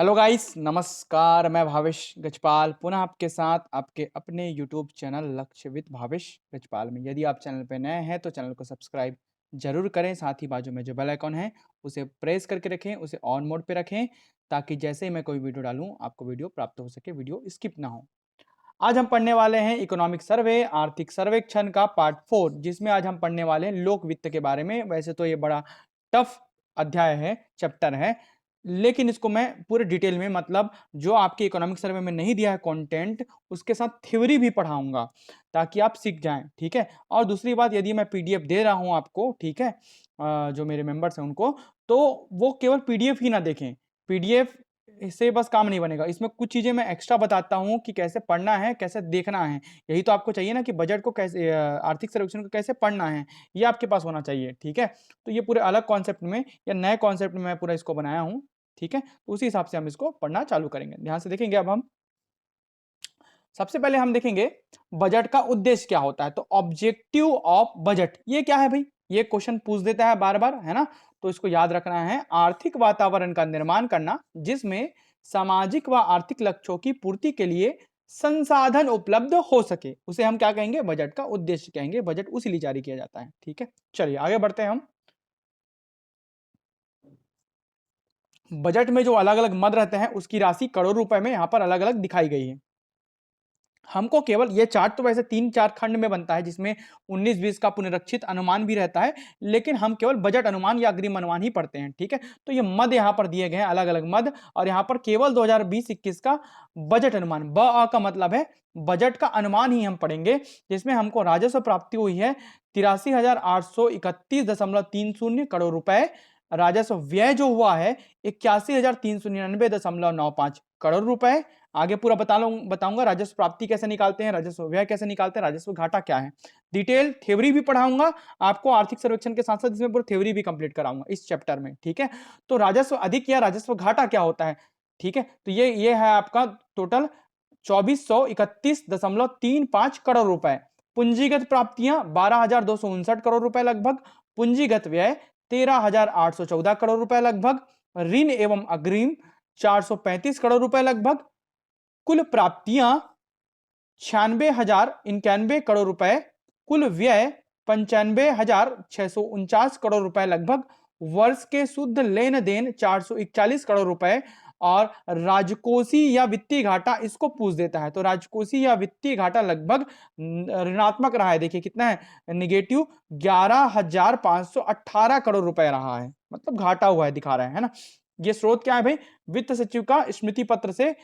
Hello guys, नमस्कार। मैं भावेश गजपाल पुनः आपके साथ आपके अपने यूट्यूब चैनल लक्ष्य विद भावेश गजपाल में। यदि आप चैनल पे नए हैं तो चैनल को सब्सक्राइब जरूर करें। साथ ही बाजू में जो बेल आइकॉन है उसे प्रेस करके रखें, उसे ऑन मोड पे रखें ताकि जैसे ही मैं कोई वीडियो डालूं आपको वीडियो प्राप्त हो सके, वीडियो स्किप ना हो। आज हम पढ़ने वाले हैं इकोनॉमिक सर्वे आर्थिक सर्वेक्षण का पार्ट 4, जिसमें आज हम पढ़ने वाले हैं लोक वित्त के बारे में। वैसे तो ये बड़ा टफ अध्याय है, चैप्टर है, लेकिन इसको मैं पूरे डिटेल में, मतलब जो आपके इकोनॉमिक सर्वे में नहीं दिया है कंटेंट, उसके साथ थ्योरी भी पढ़ाऊंगा ताकि आप सीख जाएं। ठीक है। और दूसरी बात, यदि मैं पीडीएफ दे रहा हूं आपको, ठीक है, जो मेरे मेंबर्स हैं उनको, तो वो केवल पीडीएफ ही ना देखें। पीडीएफ इससे बस काम नहीं बनेगा, इसमें कुछ चीजें मैं एक्स्ट्रा बताता हूं कि कैसे पढ़ना है, कैसे देखना है। यही तो आपको चाहिए ना कि बजट को कैसे, आर्थिक सर्वेक्षण को कैसे पढ़ना है, ये आपके पास होना चाहिए। ठीक है। तो ये पूरे अलग कॉन्सेप्ट में या नए कॉन्सेप्ट में मैं पूरा इसको बनाया हूं। ठीक है। तो उसी हिसाब से हम इसको पढ़ना चालू करेंगे। ध्यान से देखेंगे। अब हम सबसे पहले हम देखेंगे बजट का उद्देश्य क्या होता है। तो ऑब्जेक्टिव ऑफ बजट ये क्या है भाई, ये क्वेश्चन पूछ देता है बार बार, है ना। तो इसको याद रखना है, आर्थिक वातावरण का निर्माण करना जिसमें सामाजिक व आर्थिक लक्ष्यों की पूर्ति के लिए संसाधन उपलब्ध हो सके, उसे हम क्या कहेंगे, बजट का उद्देश्य कहेंगे। बजट उसी लिए जारी किया जाता है। ठीक है। चलिए आगे बढ़ते हैं हम। बजट में जो अलग अलग मद रहते हैं उसकी राशि करोड़ रुपए में यहां पर अलग अलग दिखाई गई है। हमको केवल ये चार्ट तो वैसे 3-4 खंड में बनता है, जिसमें 19-20 का पुनरीक्षित अनुमान भी रहता है, लेकिन हम केवल बजट अनुमान या अग्रिम अनुमान ही पढ़ते हैं। ठीक है। तो ये मद यहां पर दिए गए हैं, अलग अलग मद, और यहां पर केवल 2020-21 का बजट अनुमान, ब आ का मतलब है बजट का अनुमान ही हम पढ़ेंगे, जिसमें हमको राजस्व प्राप्ति हुई है 83,831.30 करोड़ रुपए। राजस्व व्यय जो हुआ है 81,399.95 करोड़ रुपए। आगे पूरा बताऊंगा राजस्व प्राप्ति कैसे निकालते हैं, राजस्व व्यय कैसे निकालते हैं, राजस्व घाटा क्या है। डिटेल थ्योरी भी पढ़ाऊंगा आपको, आर्थिक सर्वेक्षण के साथ साथ इसमें पूरा थ्योरी भी कंप्लीट कराऊंगा इस चैप्टर में। ठीक है। तो राजस्व अधिक या राजस्व घाटा क्या होता है। ठीक है। तो ये है आपका टोटल 2431.35 करोड़ रुपए। पूंजीगत प्राप्तियां 12,259 करोड़ रुपए लगभग। पूंजीगत व्यय 13,814 करोड़ रुपए लगभग। ऋण एवं अग्रिम 435 करोड़ रुपए लगभग। कुल प्राप्तियां 96,091 करोड़ रुपए। कुल व्यय 95,649 करोड़ रुपए लगभग। वर्ष के शुद्ध लेन देन 441 करोड़ रुपए। और राजकोषीय या वित्तीय घाटा इसको पूछ देता है, तो राजकोषीय या वित्तीय घाटा लगभग ऋणात्मक रहा है। देखिए कितना है, निगेटिव 11,518 करोड़ रुपए रहा है, मतलब घाटा हुआ है, दिखा रहा है ना। ये स्रोत क्या है भाई, वित्त सचिव का स्मृति पत्र से।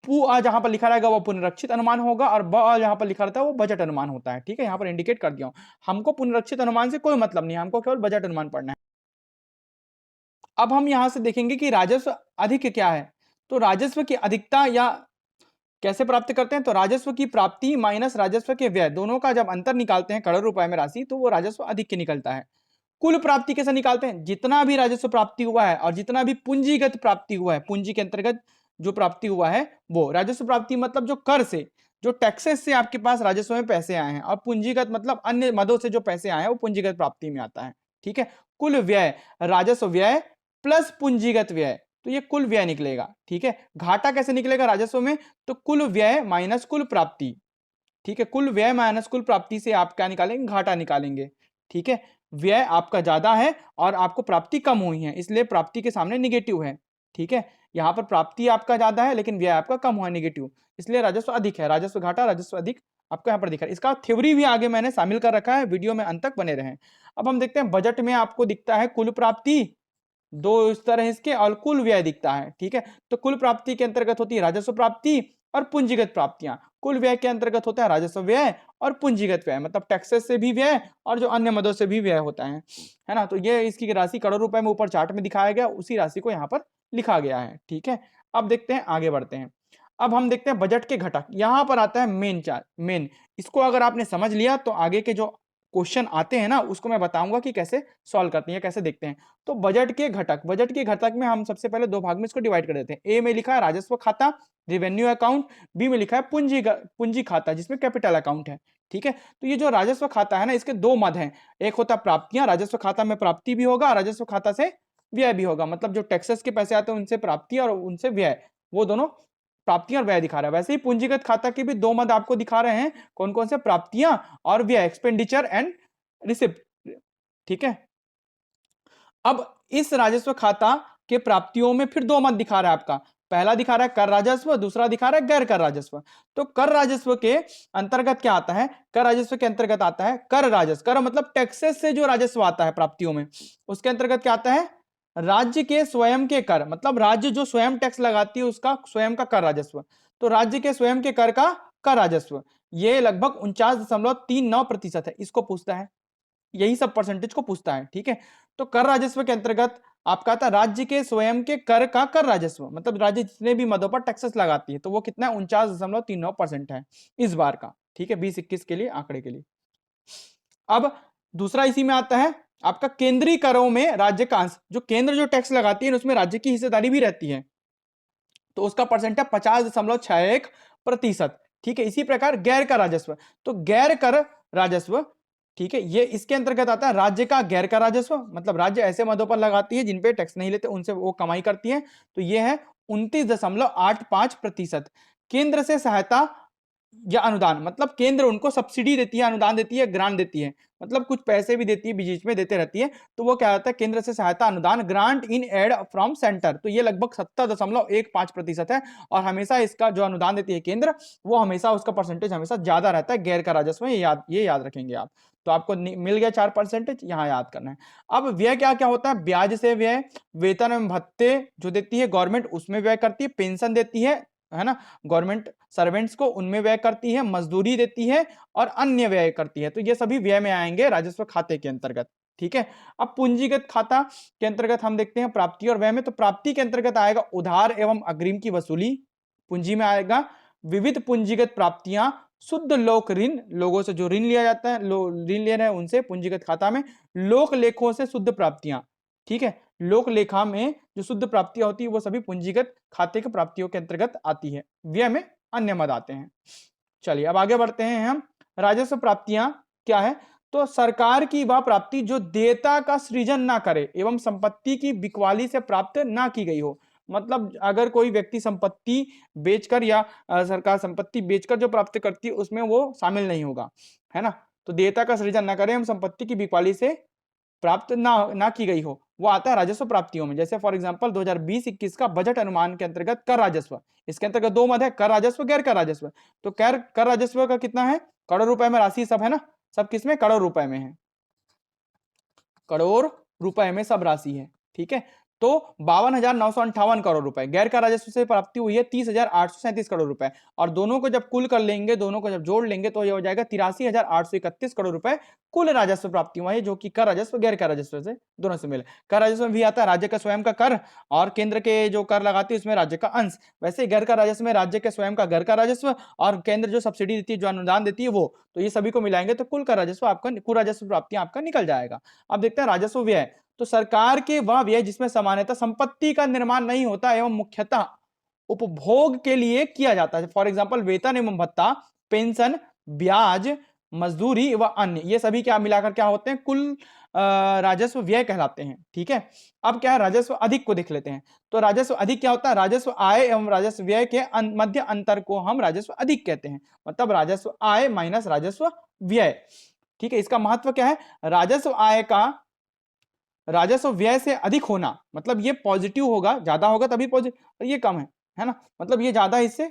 पू आ जहां पर लिखा रहेगा वो पुनरीक्षित अनुमान होगा, और ब आ जहां पर लिखा रहता है वो बजट अनुमान होता है। ठीक है। यहां पर इंडिकेट कर दिया हूं, हमको पुनरीक्षित अनुमान से कोई मतलब नहीं है, हमको केवल बजट अनुमान पढ़ना है। अब हम यहां से देखेंगे कि राजस्व अधिक क्या है। तो राजस्व की अधिकता या कैसे प्राप्त करते हैं, तो राजस्व की प्राप्ति माइनस राजस्व के व्यय, दोनों का जब अंतर निकालते हैं करोड़ रुपए में राशि, तो वो राजस्व अधिक की निकलता है। कुल प्राप्ति कैसे निकालते हैं, जितना भी राजस्व प्राप्ति हुआ है और जितना भी पूंजीगत प्राप्ति हुआ है, पूंजी के अंतर्गत जो प्राप्ति हुआ है वो राजस्व प्राप्ति, मतलब जो कर से, जो टैक्सेस से आपके पास राजस्व में पैसे आए हैं, और पूंजीगत मतलब अन्य मदों से जो पैसे आए हैं वो पूंजीगत प्राप्ति में आता है। ठीक है। कुल व्यय, राजस्व व्यय प्लस पूंजीगत व्यय, तो ये कुल व्यय निकलेगा। ठीक है। घाटा कैसे निकलेगा राजस्व में, तो कुल व्यय माइनस कुल प्राप्ति। ठीक है। कुल व्यय माइनस कुल प्राप्ति से आप क्या निकालेंगे, घाटा निकालेंगे। ठीक है। व्यय आपका ज्यादा है और आपको प्राप्ति कम हुई है, इसलिए प्राप्ति के सामने निगेटिव है। ठीक है। यहां पर प्राप्ति आपका ज्यादा है लेकिन व्यय आपका कम हुआ है, निगेटिव, इसलिए राजस्व अधिक है। राजस्व घाटा, राजस्व अधिक आपको यहां पर दिखा है। इसका थ्योरी भी आगे मैंने शामिल कर रखा है, वीडियो में अंत तक बने रहें। अब हम देखते हैं बजट में आपको दिखता है कुल प्राप्ति, दो इस तरह इसके, और कुल व्यय दिखता है। ठीक है। तो कुल प्राप्ति के अंतर्गत होती है राजस्व प्राप्ति और पूंजीगत प्राप्तियां। कुल व्यय के अंतर्गत होता है राजस्व व्यय और पूंजीगत व्यय, मतलब टैक्सेस से भी व्यय और जो अन्य मदों से भी व्यय होता है ना। तो ये इसकी राशि करोड़ रुपए में ऊपर चार्ट में दिखाया गया, उसी राशि को यहाँ पर लिखा गया है। ठीक है। अब देखते हैं, आगे बढ़ते हैं। अब हम देखते हैं बजट के घटक, यहां पर आता है मेन चार्ट, मेन। इसको अगर आपने समझ लिया तो आगे के जो क्वेश्चन आते हैं ना उसको मैं बताऊंगा कि कैसे सॉल्व करते हैं, कैसे देखते हैं। तो बजट के घटक, बजट के घटक में हम सबसे पहले दो भाग में इसको डिवाइड कर देते हैं। ए में लिखा है राजस्व खाता, रिवेन्यू अकाउंट। बी में लिखा है पूंजी खाता, जिसमें कैपिटल अकाउंट है। ठीक है। तो ये जो राजस्व खाता है ना, इसके दो मद हैं, एक होता है प्राप्तियां, राजस्व खाता में प्राप्ति भी होगा, राजस्व खाता से व्यय भी होगा। मतलब जो टैक्सेस के पैसे आते हैं उनसे प्राप्ति और उनसे व्यय, वो दोनों प्राप्तियां और व्यय दिखा रहा है। वैसे ही पूंजीगत खाता के भी दो मद आपको दिखा रहे हैं, कौन कौन से, प्राप्तियां और व्यय, एक्सपेंडिचर एंड रिसिप्ट। ठीक है, अब इस राजस्व खाता के प्राप्तियों में फिर दो मद दिखा रहा है आपका। पहला दिखा रहा है कर राजस्व, दूसरा दिखा रहा है गैर कर राजस्व। तो कर राजस्व के अंतर्गत क्या आता है? कर राजस्व के अंतर्गत आता है कर राजस्व। कर मतलब टैक्सेस से जो राजस्व आता है प्राप्तियों में, उसके अंतर्गत क्या आता है? राज्य के स्वयं के कर, मतलब राज्य जो स्वयं टैक्स लगाती है उसका स्वयं का कर राजस्व। तो राज्य के स्वयं के कर का कर राजस्व ये लगभग 49.39% है। इसको पूछता है, यही सब परसेंटेज को पूछता है। ठीक है, तो कर राजस्व के अंतर्गत आपका आता है राज्य के स्वयं के कर का कर राजस्व, मतलब राज्य जितने भी मदों पर टैक्सेस लगाती है, तो वो कितना है? 49.39% है इस बार का। ठीक है, 2021 के लिए आंकड़े के लिए। अब दूसरा इसी में आता है आपका केंद्रीय करों में राज्य का अंश। जो केंद्र जो टैक्स लगाती है उसमें राज्य की हिस्सेदारी भी रहती है, तो उसका परसेंट है 50.61%। ठीक है, इसी प्रकार गैर कर राजस्व, तो गैर कर राजस्व, ठीक है, ये इसके अंतर्गत आता है राज्य का गैर कर राजस्व, मतलब राज्य ऐसे मदों पर लगाती है जिन पे टैक्स नहीं लेते, उनसे वो कमाई करती है, तो ये है 29.85%। केंद्र से सहायता या अनुदान, मतलब केंद्र उनको सब्सिडी देती है, अनुदान देती है, ग्रांट देती है, मतलब कुछ पैसे भी देती है, बीच में देते रहती है, तो वो क्या होता है? केंद्र से सहायता अनुदान, grant in aid from centre, तो ये लगभग 70.15% है। और हमेशा इसका जो अनुदान देती है केंद्र, वो हमेशा उसका परसेंटेज हमेशा ज्यादा रहता है गैर का राजस्व में, ये याद रखेंगे आप। तो आपको मिल गया 4%, यहाँ याद करना है। अब व्यय क्या क्या होता है? ब्याज से व्यय, वेतन एवं भत्ते जो देती है गवर्नमेंट उसमें व्यय करती है, पेंशन देती है ना गवर्नमेंट सर्वेंट्स को, उनमें व्यय करती है, मजदूरी देती है और अन्य व्यय करती है, तो ये सभी व्यय में आएंगे राजस्व खाते के अंतर्गत। ठीक है, अब पूंजीगत खाता के अंतर्गत हम देखते हैं प्राप्ति और व्यय में, तो प्राप्ति के अंतर्गत आएगा उधार एवं अग्रिम की वसूली, पूंजी में आएगा विविध पूंजीगत प्राप्तियां, शुद्ध लोक ऋण, लोगों से जो ऋण लिया जाता है, ऋण ले रहे हैं उनसे पूंजीगत खाता में, लोक लेखों से शुद्ध प्राप्तियां। ठीक है, लोक लेखा में जो शुद्ध प्राप्तियां होती है वो सभी पूंजीगत खाते के प्राप्तियों के अंतर्गत आती है। व्यय में अन्य मद आते हैं। चलिए अब आगे बढ़ते हैं हम। राजस्व प्राप्तियां क्या है? तो सरकार की वह प्राप्ति जो देयता का सृजन ना करे एवं संपत्ति की बिकवाली से प्राप्त ना की गई हो, मतलब अगर कोई व्यक्ति संपत्ति बेचकर या सरकार संपत्ति बेचकर जो प्राप्त करती है उसमें वो शामिल नहीं होगा, है ना। तो देयता का सृजन ना करे एवं संपत्ति की बिकवाली से प्राप्त ना की गई हो, वो आता है राजस्व प्राप्तियों में। जैसे फॉर एग्जांपल 2020-21 का बजट अनुमान के अंतर्गत कर राजस्व, इसके अंतर्गत दो मद है, कर राजस्व गैर कर राजस्व। तो कर राजस्व का कितना है? करोड़ रुपए में राशि सब है ना, सब किसमें? करोड़ रुपए में है, करोड़ रुपए में सब राशि है। ठीक है, तो 52,958 करोड़ रुपए गैर का राजस्व से प्राप्ति हुई है, 30,837 करोड़ रुपए, और दोनों को जब कुल कर लेंगे, दोनों को जब जोड़ लेंगे तो ये हो जाएगा 83,831 करोड़ रुपए कुल राजस्व प्राप्ति हुआ है, जो कि कर राजस्व गैर कर राजस्व से दोनों से मिले। कर राजस्व में भी आता है राज्य का स्वयं का कर और केंद्र के जो कर लगाती है उसमें राज्य का अंश। वैसे गैर का राजस्व में राज्य के स्वयं का घर का राजस्व और केंद्र जो सब्सिडी देती है, जो अनुदान देती है वो, तो ये सभी को मिलाएंगे तो कुल कर राजस्व आपका, कुल राजस्व प्राप्ति आपका निकल जाएगा। अब देखते हैं राजस्व व्यय। तो सरकार के वह व्यय जिसमें सामान्यतः संपत्ति का निर्माण नहीं होता एवं मुख्यतः उपभोग के लिए किया जाता है। फॉर एग्जांपल वेतन एवं भत्ता, पेंशन, ब्याज, मजदूरी व अन्य, ये सभी क्या मिलाकर क्या होते हैं? कुल राजस्व व्यय कहलाते हैं। ठीक है, अब क्या है? राजस्व अधिक को देख लेते हैं। तो राजस्व अधिक क्या होता है? राजस्व आय एवं राजस्व व्यय के मध्य अंतर को हम राजस्व अधिक कहते हैं, मतलब राजस्व आय माइनस राजस्व व्यय। ठीक है, इसका महत्व क्या है? राजस्व आय का राजस्व व्यय से अधिक होना, मतलब ये पॉजिटिव होगा, ज्यादा होगा तभी पॉजिटिव, ये कम है ना, मतलब ये ज्यादा इससे,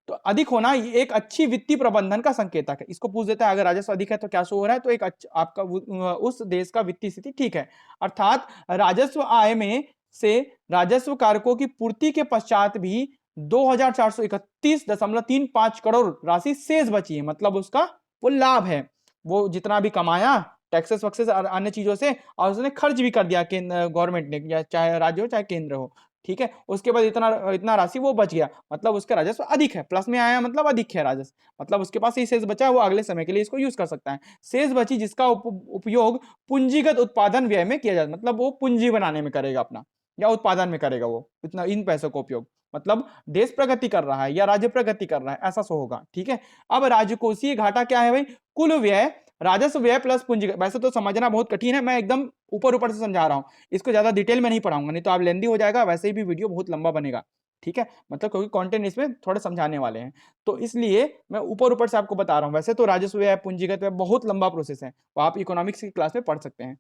तो अधिक होना ये एक अच्छी वित्तीय प्रबंधन का संकेतक है। इसको पूछ देता है अगर राजस्व अधिक है तो क्या शो हो रहा है? तो एक आपका उस देश का वित्तीय स्थिति ठीक है, अर्थात राजस्व आय में से राजस्व कारकों की पूर्ति के पश्चात भी 2,431.35 करोड़ राशि शेष बची है, मतलब उसका वो लाभ है, वो जितना भी कमाया टैक्सेस वक्सेस और अन्य चीजों से, और उसने खर्च भी कर दिया गवर्नमेंट ने, या चाहे राज्य हो चाहे केंद्र हो। ठीक है, उसके बाद इतना इतना राशि वो बच गया, मतलब उसका राजस्व अधिक है, प्लस में आया मतलब अधिक है राजस्व, मतलब उसके पास ही शेष बचा है, वो अगले समय के लिए इसको यूज कर सकता है। शेष बची जिसका उपयोग पूंजीगत उत्पादन व्यय में किया जाता है, मतलब वो पूंजी बनाने में करेगा अपना, या उत्पादन में करेगा वो इतना, इन पैसों का उपयोग, मतलब देश प्रगति कर रहा है या राज्य प्रगति कर रहा है, ऐसा सो होगा। ठीक है, अब राजकोषीय घाटा क्या है भाई? कुल व्यय राजस्व व्यय प्लस पूंजीगत, वैसे तो समझना बहुत कठिन है, मैं एकदम ऊपर ऊपर से समझा रहा हूं, इसको ज्यादा डिटेल में नहीं पढ़ाऊंगा, नहीं तो आप लेंदी हो जाएगा, वैसे ही भी वीडियो बहुत लंबा बनेगा, ठीक है, मतलब क्योंकि कंटेंट इसमें थोड़े समझाने वाले हैं, तो इसलिए मैं ऊपर ऊपर से आपको बता रहा हूं। वैसे तो राजस्व व्यय पूंजीगत व्यय बहुत लंबा प्रोसेस है, वो आप इकोनॉमिक्स की क्लास में पढ़ सकते हैं।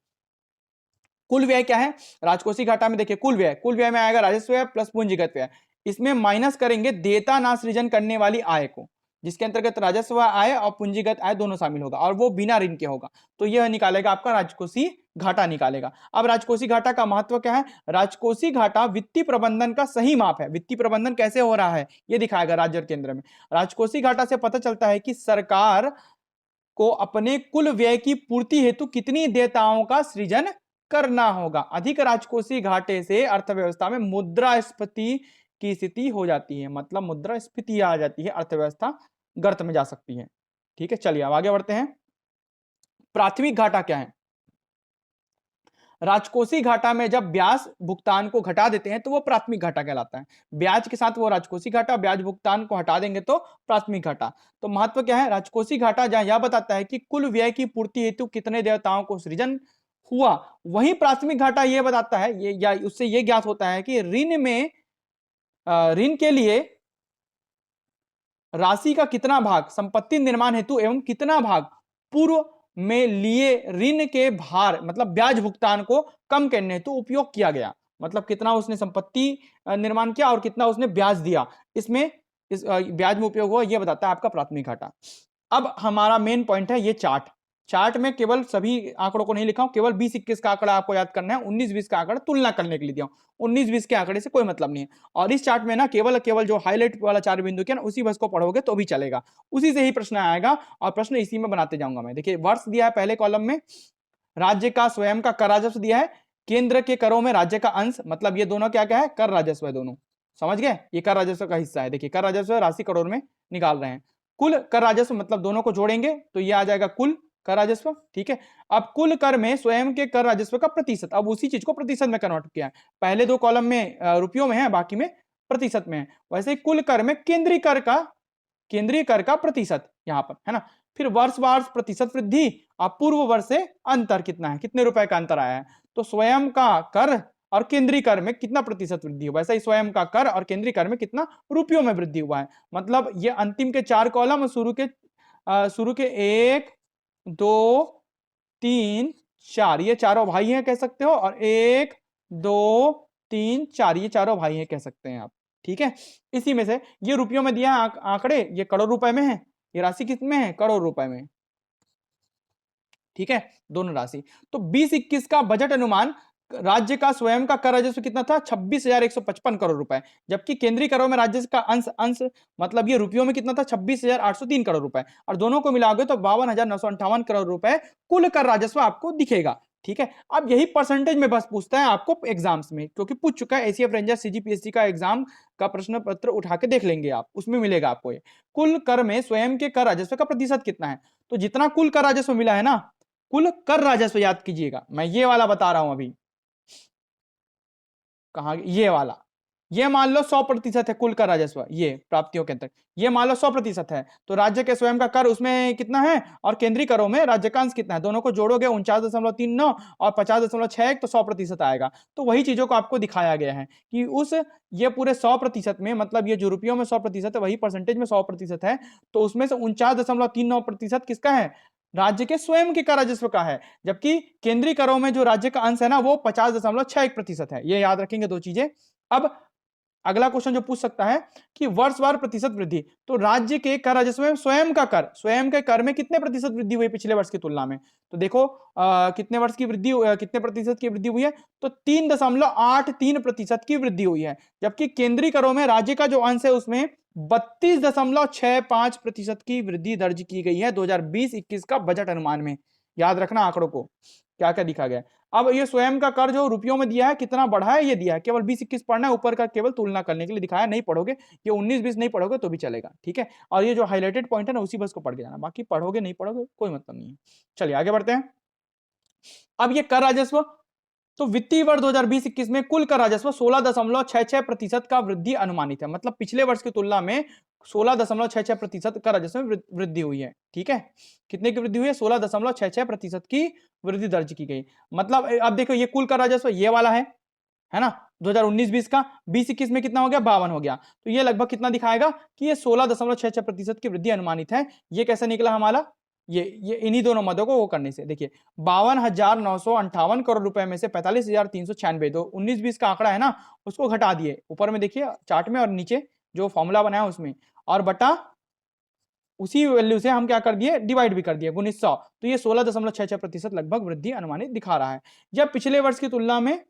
कुल व्यय क्या है राजकोषीय घाटा में, देखिए कुल व्यय में आएगा राजस्व व्यय प्लस पूंजीगत व्यय, इसमें माइनस करेंगे देयता ना सृजन करने वाली आय को, जिसके अंतर्गत राजस्व आय और पूंजीगत आय दोनों शामिल होगा, और वो बिना ऋण के होगा, तो यह निकालेगा आपका राजकोषीय घाटा निकालेगा। अब राजकोषीय घाटा का महत्व क्या है, राजकोषीय घाटा वित्तीय प्रबंधन का सही माप है, वित्तीय प्रबंधन कैसे हो रहा है ये दिखाएगा राज्य और केंद्र में। राजकोषीय घाटा से पता चलता है कि सरकार को अपने कुल व्यय की पूर्ति हेतु कितनी देयताओं का सृजन करना होगा। अधिक राजकोषीय घाटे से अर्थव्यवस्था में मुद्रास्फीति की स्थिति हो जाती है, मतलब मुद्रास्फीति आ जाती है, अर्थव्यवस्था गर्त में जा सकती है। ठीक है, चलिए अब आगे बढ़ते हैं। प्राथमिक घाटा क्या है, राजकोषीय घाटा में जब ब्याज भुगतान को घटा देते हैं तो वो प्राथमिक घाटा कहलाता है, ब्याज के साथ वो राजकोषीय घाटा, ब्याज भुगतान को हटा देंगे तो प्राथमिक घाटा। तो महत्व क्या है, राजकोषीय घाटा जहां यह बताता है कि कुल व्यय की पूर्ति हेतु कितने देयताओं को सृजन हुआ, वहीं प्राथमिक घाटा यह बताता है, ये या उससे यह ज्ञात होता है कि ऋण में ऋण के लिए राशि का कितना भाग संपत्ति निर्माण हेतु एवं कितना भाग पूर्व में लिए ऋण के भार मतलब ब्याज भुगतान को कम करने हेतु उपयोग किया गया, मतलब कितना उसने संपत्ति निर्माण किया और कितना उसने ब्याज दिया, इसमें इस ब्याज में उपयोग हुआ, यह बताता है आपका प्राथमिक घाटा। अब हमारा मेन पॉइंट है ये चार्ट, चार्ट में केवल सभी आंकड़ों को नहीं लिखा हूं, केवल 20-21 का आंकड़ा आपको याद करना है, 19-20 का आंकड़ा तुलना करने के लिए दिया हूं, 19-20 के आंकड़े से कोई मतलब नहीं है। और इस चार्ट में ना केवल केवल जो हाईलाइट वाला 4 बिंदु के ना उसी बस को पढ़ोगे तो भी चलेगा, उसी से ही प्रश्न आएगा और प्रश्न इसी में बनाते जाऊंगा मैं। देखिए वर्ष दिया है पहले कॉलम में, राज्य का स्वयं का कर राजस्व दिया है, केंद्र के करों में राज्य का अंश, मतलब ये दोनों क्या क्या है, कर राजस्व है दोनों, समझ गए, ये कर राजस्व का हिस्सा है। देखिए कर राजस्व राशि करोड़ में निकाल रहे हैं, कुल कर राजस्व मतलब दोनों को जोड़ेंगे तो ये आ जाएगा कुल कर राजस्व, ठीक है। अब कुल कर में स्वयं के कर राजस्व का प्रतिशत, अब उसी चीज को प्रतिशत में कन्वर्ट किया है, पहले दो कॉलम में रुपयों में है, बाकी में प्रतिशत में है, वैसे कुल कर में केंद्रीय कर का प्रतिशत यहां पर है ना, फिर वर्ष वर्ष प्रतिशत वृद्धि और पूर्व वर्ष से अंतर कितना है, कितने रुपए का अंतर आया है, तो स्वयं का कर और केंद्रीय कर में कितना प्रतिशत वृद्धि हुआ, वैसे ही स्वयं का कर और केंद्रीय कर में कितना रुपयों में वृद्धि हुआ है। मतलब ये अंतिम के 4 कॉलम, शुरू के 1 2 3 4 ये चारों भाई हैं कह सकते हो, और 1 2 3 4 ये चारों भाई हैं कह सकते हैं आप, ठीक है। इसी में से ये रुपयों में दिया आंकड़े, ये करोड़ रुपए में है, ये राशि किस में है, करोड़ रुपए में, ठीक है, दोनों राशि। तो 20-21 का बजट अनुमान राज्य का स्वयं का कर राजस्व कितना था, 26,155 करोड़ रुपए, जबकि केंद्रीय करों में राज्य का अंश मतलब ये रुपयों में कितना था, 26,803 करोड़ रुपए, और दोनों को मिलाओगे तो 52,958 करोड़ रुपए कुल कर राजस्व आपको दिखेगा, ठीक है। अब यही परसेंटेज में बस पूछता है आपको एग्जाम्स में, क्योंकि पूछ चुका है एसीएफ रेंजर सीजीपीएससी का एग्जाम का प्रश्न पत्र उठा के देख लेंगे आप, उसमें मिलेगा आपको ये कुल कर में स्वयं के कर राजस्व का प्रतिशत कितना है, तो जितना कुल कर राजस्व मिला है ना, कुल कर राजस्व याद कीजिएगा, मैं ये वाला बता रहा हूं अभी, कहा ये वाला, ये मान लो 100% है कुल कर राजस्व, ये प्राप्तियों के अंतर, ये मान लो 100% है, तो राज्य के स्वयं का कर उसमें कितना है और केंद्रीय करों में राज्य का अंश कितना है, दोनों को जोड़ोगे 49.39 और 50.61 तो 100% आएगा। तो वही चीजों को आपको दिखाया गया है कि उस ये पूरे 100% में, मतलब ये जो रुपयों में 100% है वही परसेंटेज में 100% है, तो उसमें से 49.39% किसका है, राज्य के स्वयं के कर राजस्व का है, जबकि केंद्रीय करों में जो राज्य का अंश है ना वो 50.61% है, ये याद रखेंगे दो चीजें। अब अगला क्वेश्चन जो पूछ सकता है कि वर्षवार प्रतिशत वृद्धि, तो राज्य के कर राजस्व में स्वयं के कर में कितने प्रतिशत वृद्धि हुई पिछले वर्ष की तुलना में, तो देखो कितने वर्ष की वृद्धि, कितने प्रतिशत की वृद्धि हुई है, तो 3.83% की वृद्धि हुई है, जबकि केंद्रीय करों में राज्य का जो अंश है उसमें 32.65% की वृद्धि दर्ज की गई है 2020-21 का बजट अनुमान में। याद रखना आंकड़ों को क्या क्या दिखा गया। अब ये स्वयं का कर जो रुपयों में दिया है कितना बढ़ा है ये दिया है, केवल 20-21 पढ़ना है, ऊपर का केवल तुलना करने के लिए दिखाया, नहीं पढ़ोगे ये 19-20 नहीं पढ़ोगे तो भी चलेगा, ठीक है। और ये जो हाईलाइटेड पॉइंट है ना उसी बस को पढ़ के जाना, बाकी पढ़ोगे नहीं पढ़ोगे कोई मतलब नहीं है। चलिए आगे बढ़ते हैं। अब ये कर राजस्व तो वित्तीय वर्ष 2020-21 में कुल कर राजस्व 16.66% का वृद्धि अनुमानित है। मतलब पिछले वर्ष की तुलना में 16.66% का राजस्व में वृद्धि हुई है। ठीक है, कितने की वृद्धि हुई है? 16.66% की वृद्धि दर्ज की गई। मतलब अब देखो ये कुल कर राजस्व ये वाला है ना, 2019-20 का। 20-21 में कितना हो गया? 52 हो गया। तो ये लगभग कितना दिखाएगा कि ये 16.66% की वृद्धि अनुमानित है। ये कैसे निकला हमारा? ये इन्हीं दोनों मदों को वो करने से। देखिए 52,958 करोड़ रुपए में से 45,396, तो 19-20 का आंकड़ा है ना, उसको घटा दिए ऊपर में देखिए चार्ट में, और नीचे जो फॉर्मूला बनाया उसमें, और बटा उसी वैल्यू से हम क्या कर दिए? डिवाइड भी कर दिए, गुणित 100। तो ये 16.66% लगभग वृद्धि अनुमानित दिखा रहा है। जब पिछले वर्ष की तुलना में,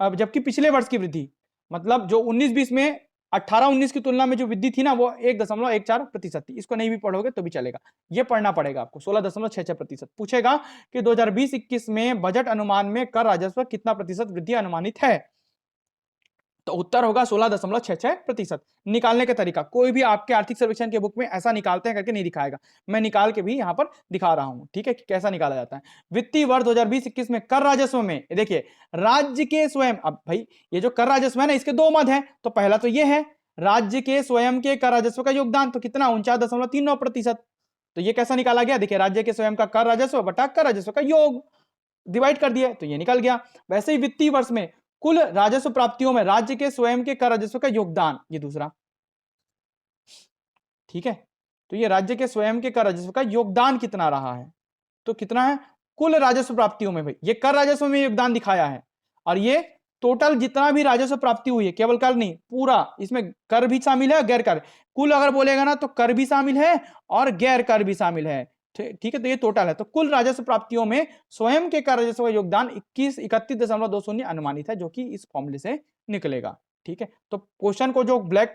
अब जबकि पिछले वर्ष की वृद्धि मतलब जो 19-20 में 18-19 की तुलना में जो वृद्धि थी ना, वो 1.14% थी। इसको नहीं भी पढ़ोगे तो भी चलेगा, ये पढ़ना पड़ेगा आपको। 16.66% पूछेगा कि 2020-21 में बजट अनुमान में कर राजस्व कितना प्रतिशत वृद्धि अनुमानित है, तो उत्तर होगा 16.66%। निकालने का तरीका कोई भी आपके आर्थिक सर्वेक्षण के बुक में ऐसा निकालते हैं करके नहीं दिखाएगा, मैं निकाल के भी यहां पर दिखा रहा हूं। ठीक है, कि कैसा निकाला जाता है। वित्तीय वर्ष 2020-21 में कर राजस्व में देखिए राज्य के स्वयं, अब भाई ये जो कर राजस्व है ना, इसके दो मद है। तो पहला तो ये है राज्य के स्वयं के कर राजस्व का योगदान, तो कितना? 49.39%। तो ये कैसा निकाला गया? देखिए राज्य के स्वयं का कर राजस्व बटा कर राजस्व का योग, डिवाइड कर दिया तो ये निकल गया। वैसे ही वित्तीय वर्ष में कुल राजस्व प्राप्तियों में राज्य के स्वयं के कर राजस्व का योगदान, ये दूसरा। ठीक है, तो ये राज्य के स्वयं के कर राजस्व का योगदान कितना रहा है, तो कितना है? कुल राजस्व प्राप्तियों में भाई ये कर राजस्व में योगदान दिखाया है, और ये टोटल जितना भी राजस्व प्राप्ति हुई है, केवल कर नहीं, पूरा इसमें कर भी शामिल है और गैर कर। कुल अगर बोलेगा ना तो कर भी शामिल है और गैर कर भी शामिल है। ठीक है, तो ये टोटल है। तो कुल राजस्व प्राप्तियों में स्वयं के कर राजस्व का योगदान 31.20 अनुमानित है, जो कि इस फॉर्मूले से निकलेगा। ठीक है, तो क्वेश्चन को जो ब्लैक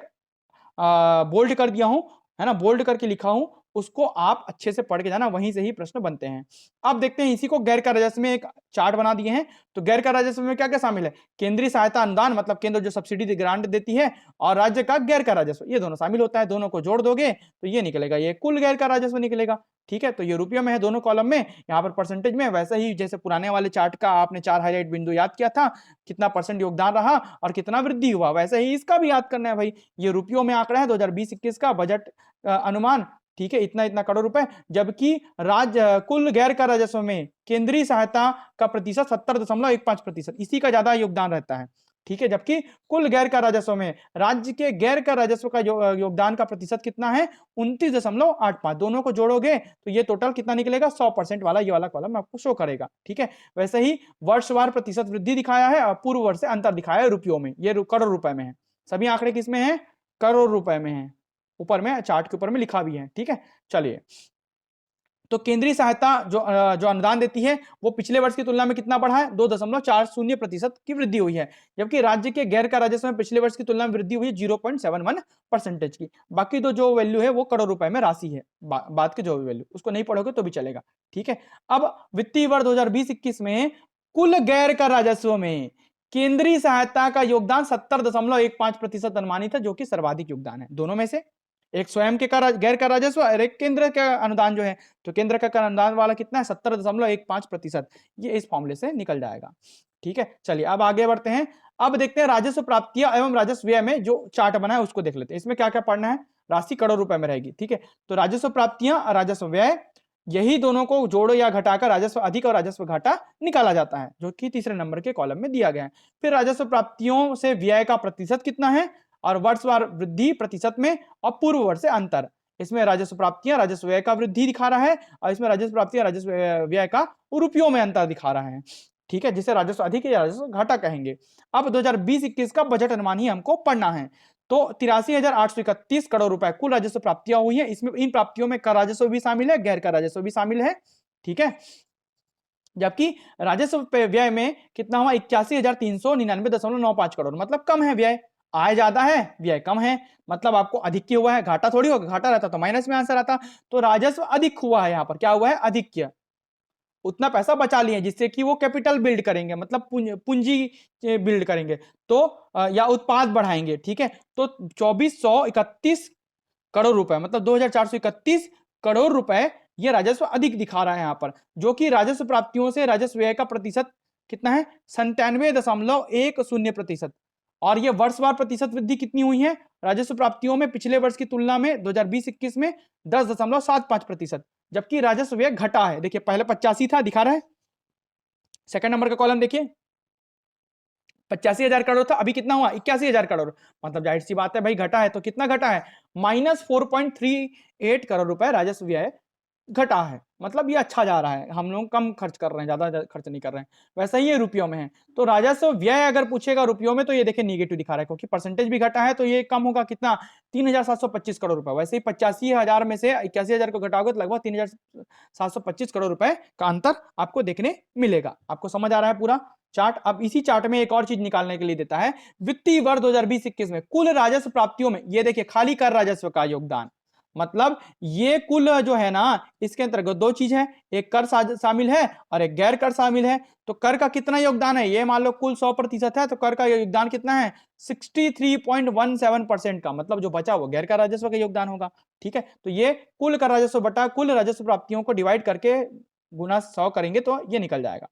बोल्ड कर दिया हूं, है ना, बोल्ड करके लिखा हूं, उसको आप अच्छे से पढ़ के जाना, वहीं से ही प्रश्न बनते हैं। अब देखते हैं इसी को गैर कर राजस्व में एक चार्ट बना दिए हैं। तो गैर कर राजस्व में क्या क्या शामिल है? केंद्रीय सहायता अनुदान, मतलब केंद्र जो सब्सिडी ग्रांट देती है, और राज्य का गैर कर राजस्व, ये दोनों शामिल होता है। दोनों को जोड़ दोगे तो ये निकलेगा, ये कुल गैर कर राजस्व निकलेगा। ठीक है, तो ये रुपये में है दोनों कॉलम में, यहाँ पर परसेंटेज में। वैसे ही जैसे पुराने वाले चार्ट का आपने 4 हाईलाइट बिंदु याद किया था, कितना परसेंट योगदान रहा और कितना वृद्धि हुआ, वैसे ही इसका भी याद करना है भाई। ये रुपयों में आंकड़ा है 2020-21 का बजट अनुमान। ठीक है, इतना इतना करोड़ रुपए, जबकि राज्य कुल गैर कर राजस्व में केंद्रीय सहायता का प्रतिशत 70.15%, इसी का ज्यादा योगदान रहता है। ठीक है, जबकि कुल गैर कर राजस्व में राज्य के गैर कर राजस्व का योगदान का प्रतिशत कितना है? 29.85। दोनों को जोड़ोगे तो ये टोटल कितना निकलेगा? 100% वाला ये वाला कॉलम आपको शो करेगा। ठीक है, वैसे ही वर्षवार प्रतिशत वृद्धि दिखाया है और पूर्व वर्ष से अंतर दिखाया है रुपयों में, ये करोड़ रुपए में है। सभी आंकड़े किसमें है? करोड़ रुपए में है, ऊपर में चार्ट के ऊपर में लिखा भी है। ठीक है, चलिए, तो केंद्रीय सहायता जो अनुदान देती है वो पिछले वर्ष की तुलना में कितना बढ़ा है? 2.40% की वृद्धि हुई है, जबकि राज्य के गैर कर राजस्व में पिछले वर्ष की तुलना में वृद्धि हुई है 0.71% की। बाकी तो जो वैल्यू है वो करोड़ रुपए में राशि है, बात के जो भी वैल्यू, उसको नहीं पढ़ोगे तो भी चलेगा। ठीक है, अब वित्तीय वर्ष 2020-21 में कुल गैर कर राजस्व में केंद्रीय सहायता का योगदान 70.15% अनुमानित है, जो कि सर्वाधिक योगदान है दोनों में से। एक स्वयं के कर गैर कर राजस्व और एक केंद्र का अनुदान जो है, तो केंद्र का कर अनुदान वाला कितना है? 70.15%। ये इस फॉर्मूले से निकल जाएगा। ठीक है, चलिए अब आगे बढ़ते हैं। अब देखते हैं राजस्व प्राप्तियां एवं राजस्व व्यय में जो चार्ट बना है उसको देख लेते हैं। इसमें क्या क्या पढ़ना है? राशि करोड़ रुपए में रहेगी। ठीक है, तो राजस्व प्राप्तियां और राजस्व व्यय, यही दोनों को जोड़ो या घटाकर राजस्व अधिक और राजस्व घाटा निकाला जाता है, जो कि तीसरे नंबर के कॉलम में दिया गया है। फिर राजस्व प्राप्तियों से व्यय का प्रतिशत कितना है, और वर्षवार वृद्धि प्रतिशत में, और पूर्व वर्ष से अंतर। इसमें राजस्व प्राप्तियां राजस्व व्यय का वृद्धि दिखा रहा है, और इसमें राजस्व प्राप्तियां राजस्व व्यय का रुपयों में अंतर दिखा रहा है। ठीक है, जिसे राजस्व अधिक या राजस्व घाटा कहेंगे। अब 2020-21 का बजट अनुमान ही हमको पढ़ना है। तो 83,831 करोड़ रुपए कुल राजस्व प्राप्तियां हुई है। इसमें इन प्राप्तियों में कर राजस्व भी शामिल है, गैर कर राजस्व भी शामिल है। ठीक है, जबकि राजस्व व्यय में कितना हुआ? 81,399.95 करोड़, मतलब कम है व्यय, आय ज्यादा है व्यय कम है, मतलब आपको अधिक क्यों हुआ है? घाटा थोड़ी होगा, घाटा रहता तो माइनस में आंसर आता। तो राजस्व अधिक हुआ है, यहाँ पर क्या हुआ है? अधिक, उतना पैसा बचा लिए जिससे कि वो कैपिटल बिल्ड करेंगे, मतलब पूंजी बिल्ड करेंगे, तो या उत्पाद बढ़ाएंगे। ठीक है, तो 2431 करोड़ रुपए, मतलब 2431 करोड़ रुपए ये राजस्व अधिक दिखा रहा है यहाँ पर, जो कि राजस्व प्राप्तियों से राजस्व व्यय का प्रतिशत कितना है 97.10%। और ये वर्षवार प्रतिशत वृद्धि कितनी हुई है राजस्व प्राप्तियों में पिछले वर्ष की तुलना में 2020-21 में 10.75%, जबकि राजस्व व्यय घटा है। देखिए पहले 85 था, दिखा रहा है, सेकंड नंबर का कॉलम देखिए 85,000 करोड़ था, अभी कितना हुआ 81,000 करोड़। मतलब जाहिर सी बात है भाई घटा है, तो कितना घटा है -4.38 करोड़ रुपए राजस्व व्यय घटा है। मतलब ये अच्छा जा रहा है, हम लोग कम खर्च कर रहे हैं, ज्यादा खर्च नहीं कर रहे हैं। वैसा ही ये रुपयों में है, तो राजस्व व्यय अगर पूछेगा रुपयों में तो ये देखिए निगेटिव दिखा रहा है, क्योंकि परसेंटेज भी घटा है, तो ये कम होगा कितना 3,725 करोड़ रुपए। वैसे ही 85,000 में से 81,000 को घटाओगे तो लगभग 3,725 करोड़ रुपए का अंतर आपको देखने मिलेगा। आपको समझ आ रहा है पूरा चार्ट? अब इसी चार्ट में एक और चीज निकालने के लिए देता है, वित्तीय वर्ष 2020-21 में कुल राजस्व प्राप्तियों में, ये देखिए खाली कर राजस्व का योगदान, मतलब ये कुल जो है ना, इसके अंतर्गत दो चीज है, एक कर शामिल है और एक गैर कर शामिल है। तो कर का कितना योगदान है, ये मान लो कुल 100% है, तो कर का योगदान कितना है 63.17% का, मतलब जो बचा वो गैर कर राजस्व का योगदान होगा। ठीक है, तो ये कुल कर राजस्व बटा कुल राजस्व प्राप्तियों को डिवाइड करके गुना 100 करेंगे तो ये निकल जाएगा।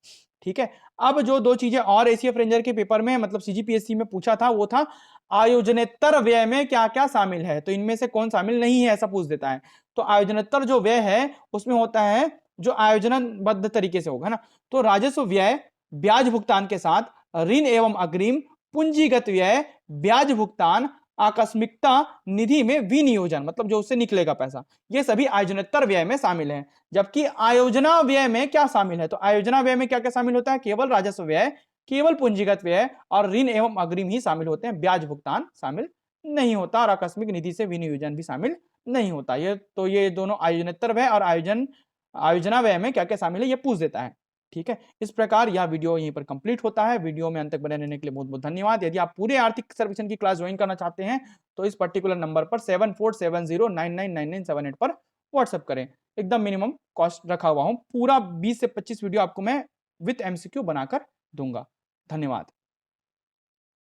ठीक है, अब जो दो चीजें और एसीएफ रेंजर के पेपर में मतलब सीजीपीएससी में पूछा था, वो था आयोजनेतर व्यय में क्या क्या शामिल है, तो इनमें से कौन शामिल नहीं है ऐसा पूछ देता है। तो आयोजनेतर जो व्यय है उसमें होता है जो आयोजनबद्ध तरीके से होगा ना, तो राजस्व व्यय ब्याज भुगतान के साथ ऋण एवं अग्रिम, पूंजीगत व्यय, ब्याज भुगतान, आकस्मिकता निधि में विनियोजन, मतलब जो उससे निकलेगा पैसा, ये सभी आयोजनेतर व्यय में शामिल है। जबकि आयोजना व्यय में क्या शामिल है, तो आयोजना व्यय में क्या क्या शामिल होता है, केवल राजस्व व्यय, केवल पूंजीगत व्यय और ऋण एवं अग्रिम ही शामिल होते हैं, ब्याज भुगतान शामिल नहीं होता और आकस्मिक निधि से विनियोजन भी शामिल नहीं होता। ये तो ये दोनों आयोजनेतर व्यय और आयोजना व्यय में क्या क्या शामिल है ये पूछ देता है। ठीक है, इस प्रकार यह वीडियो यहीं पर कंप्लीट होता है। वीडियो में अंत तक बने रहने के लिए बहुत बहुत धन्यवाद। यदि आप पूरे आर्थिक सर्वेक्षण की क्लास ज्वाइन करना चाहते हैं तो इस पर्टिकुलर नंबर पर 7470999978 पर व्हाट्सएप करें। एकदम मिनिमम कॉस्ट रखा हुआ हूं, पूरा 20 से 25 वीडियो आपको मैं विथ एमसीक्यू बनाकर दूंगा। धन्यवाद।